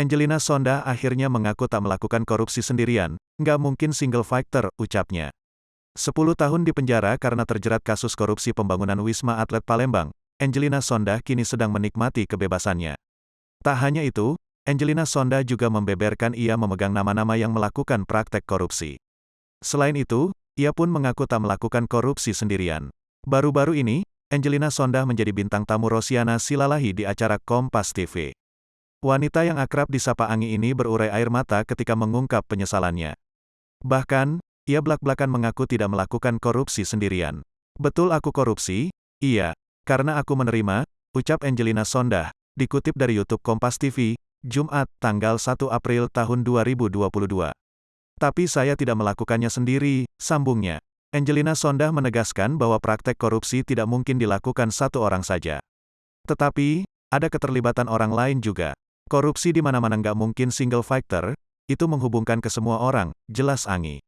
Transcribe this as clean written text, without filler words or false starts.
Angelina Sondah akhirnya mengaku tak melakukan korupsi sendirian, nggak mungkin single fighter, ucapnya. 10 tahun di penjara karena terjerat kasus korupsi pembangunan Wisma Atlet Palembang, Angelina Sondah kini sedang menikmati kebebasannya. Tak hanya itu, Angelina Sondah juga membeberkan ia memegang nama-nama yang melakukan praktek korupsi. Selain itu, ia pun mengaku tak melakukan korupsi sendirian. Baru-baru ini, Angelina Sondah menjadi bintang tamu Rosiana Silalahi di acara Kompas TV. Wanita yang akrab disapa Anggi ini berurai air mata ketika mengungkap penyesalannya. Bahkan, ia belak-belakan mengaku tidak melakukan korupsi sendirian. "Betul aku korupsi? Iya, karena aku menerima," ucap Angelina Sondah, dikutip dari YouTube Kompas TV, Jumat, tanggal 1 April tahun 2022. "Tapi saya tidak melakukannya sendiri," sambungnya. Angelina Sondah menegaskan bahwa praktek korupsi tidak mungkin dilakukan satu orang saja. Tetapi, ada keterlibatan orang lain juga. "Korupsi di mana-mana nggak mungkin single fighter, itu menghubungkan ke semua orang," jelas Anggi.